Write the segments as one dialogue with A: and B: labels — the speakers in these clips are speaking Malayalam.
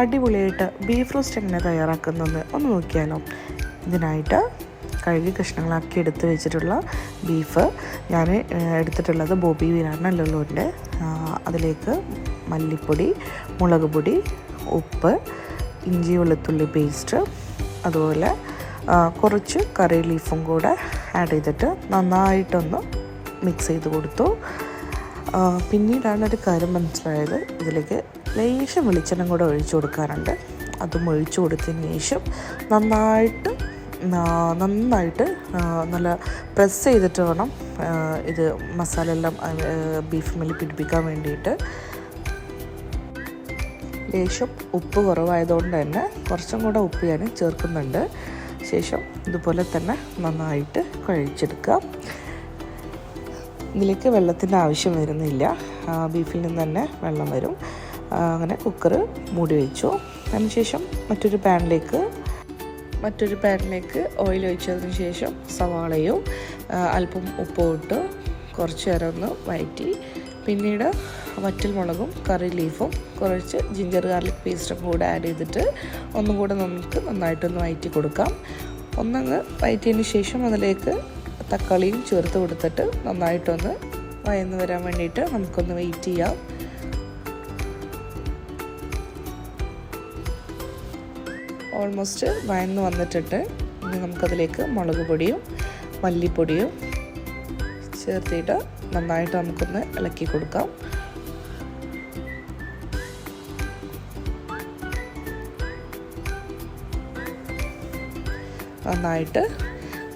A: അടിപൊളിയായിട്ട് ബീഫ് റോസ്റ്റ് എങ്ങനെ തയ്യാറാക്കുന്നതെന്ന് ഒന്ന് നോക്കിയാലോ. ഇതിനായിട്ട് കഴുകി കഷ്ണങ്ങളാക്കി എടുത്ത് വെച്ചിട്ടുള്ള ബീഫ് ഞാൻ എടുത്തിട്ടുള്ളത് ബോബി വീരാണല്ലോൻ്റെ. അതിലേക്ക് മല്ലിപ്പൊടി, മുളക് പൊടി, ഉപ്പ്, ഇഞ്ചി വെളുത്തുള്ളി പേസ്റ്റ്, അതുപോലെ കുറച്ച് കറി ലീഫും കൂടെ ആഡ് ചെയ്തിട്ട് നന്നായിട്ടൊന്ന് മിക്സ് ചെയ്ത് കൊടുത്തു. പിന്നീടാണ് ഒരു കാര്യം മനസ്സിലായത്, ഇതിലേക്ക് ലേശം വെളിച്ചെണ്ണ കൂടെ ഒഴിച്ചു കൊടുക്കാറുണ്ട്. അതും ഒഴിച്ചു കൊടുത്തതിന് ശേഷം നന്നായിട്ട് നല്ല പ്രസ് ചെയ്തിട്ട് വേണം ഇത് മസാല എല്ലാം ബീഫ് മേലിൽ പിടിപ്പിക്കാൻ വേണ്ടിയിട്ട്. ലേശം ഉപ്പ് കുറവായതുകൊണ്ട് തന്നെ കുറച്ചും കൂടെ ഉപ്പ് ഞാൻ ചേർക്കുന്നുണ്ട്. ശേഷം ഇതുപോലെ തന്നെ നന്നായിട്ട് കുഴച്ചെടുക്കുക. ഇതിലേക്ക് വെള്ളത്തിൻ്റെ ആവശ്യം വരുന്നില്ല, ബീഫിൽ നിന്ന് തന്നെ വെള്ളം വരും. അങ്ങനെ കുക്കർ മൂടി വെച്ചു. അതിനുശേഷം മറ്റൊരു പാനിലേക്ക് ഓയിൽ ഒഴിച്ചതിന് ശേഷം സവാളയും അല്പം ഉപ്പും ഇട്ട് കുറച്ച് നേരം ഒന്ന് വഴറ്റി, പിന്നീട് വറ്റൽ മുളകും കറി ലീഫും കുറച്ച് ജിഞ്ചർ ഗാർലിക് പേസ്റ്റും കൂടെ ആഡ് ചെയ്തിട്ട് ഒന്നും കൂടെ നമുക്ക് നന്നായിട്ടൊന്ന് വഴറ്റി കൊടുക്കാം. ഒന്നങ്ങ് വഴറ്റിയതിന് ശേഷം അതിലേക്ക് തക്കാളിയും ചേർത്ത് കൊടുത്തിട്ട് നന്നായിട്ടൊന്ന് വഴന്ന് വരാൻ വേണ്ടിയിട്ട് നമുക്കൊന്ന് വെയിറ്റ് ചെയ്യാം. ഓൾമോസ്റ്റ് വഴന്ന് വന്നിട്ടുണ്ട്. ഇനി നമുക്കതിലേക്ക് മുളക് പൊടിയും മല്ലിപ്പൊടിയും ചേർത്തിട്ട് നന്നായിട്ട് നമുക്കൊന്ന് ഇളക്കി കൊടുക്കാം. നന്നായിട്ട്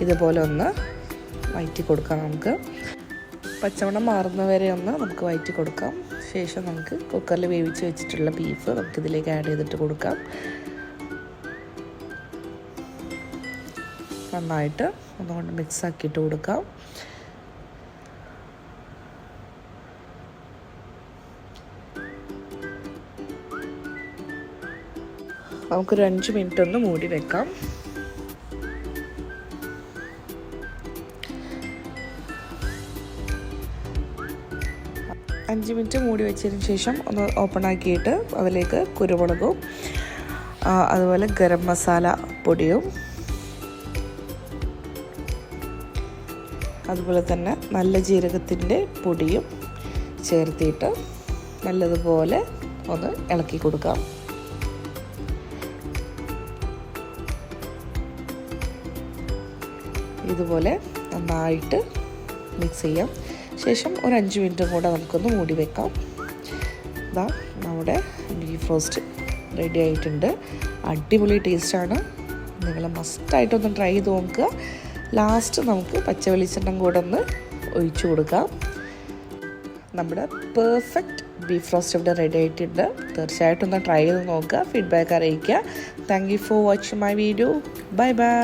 A: ഇതുപോലെ ഒന്ന് വഴറ്റി കൊടുക്കാം. നമുക്ക് പച്ചമണം മാറുന്നവരെ ഒന്ന് നമുക്ക് വഴറ്റി കൊടുക്കാം. ശേഷം നമുക്ക് കുക്കറിൽ വേവിച്ച് വെച്ചിട്ടുള്ള ബീഫ് നമുക്കിതിലേക്ക് ആഡ് ചെയ്തിട്ട് കൊടുക്കാം. നന്നായിട്ട് ഒന്നുകൊണ്ട് മിക്സ് ആക്കിയിട്ട് കൊടുക്കാം. നമുക്കൊരു 5 മിനിറ്റ് ഒന്ന് മൂടി വെക്കാം. അഞ്ച് മിനിറ്റ് മൂടി വെച്ചതിന് ശേഷം ഒന്ന് ഓപ്പൺ ആക്കിയിട്ട് അതിലേക്ക് കുരുമുളകും അതുപോലെ ഗരം മസാല പൊടിയും അതുപോലെ തന്നെ നല്ല ജീരകത്തിൻ്റെ പൊടിയും ചേർത്തിട്ട് നല്ലതുപോലെ ഒന്ന് ഇളക്കി കൊടുക്കാം. ഇതുപോലെ നന്നായിട്ട് മിക്സ് ചെയ്യാം. ശേഷം ഒരു 5 മിനിറ്റും കൂടെ നമുക്കൊന്ന് മൂടി വെക്കാം. ഇതാ നമ്മുടെ ബീഫ് റോസ്റ്റ് റെഡി ആയിട്ടുണ്ട്. അടിപൊളി ടേസ്റ്റാണ്. നിങ്ങൾ മസ്റ്റായിട്ടൊന്ന് ട്രൈ ചെയ്ത് നോക്കുക. ലാസ്റ്റ് നമുക്ക് പച്ച വെളിച്ചെണ്ണ കൂടെ ഒന്ന് ഒഴിച്ചു കൊടുക്കാം. നമ്മുടെ പെർഫെക്റ്റ് ബീഫ് റോസ്റ്റ് ഇവിടെ റെഡി ആയിട്ടുണ്ട്. തീർച്ചയായിട്ടും ഒന്ന് ട്രൈ ചെയ്ത് നോക്കുക, ഫീഡ്ബാക്ക് അറിയിക്കുക. Thank you for watching my video. Bye bye.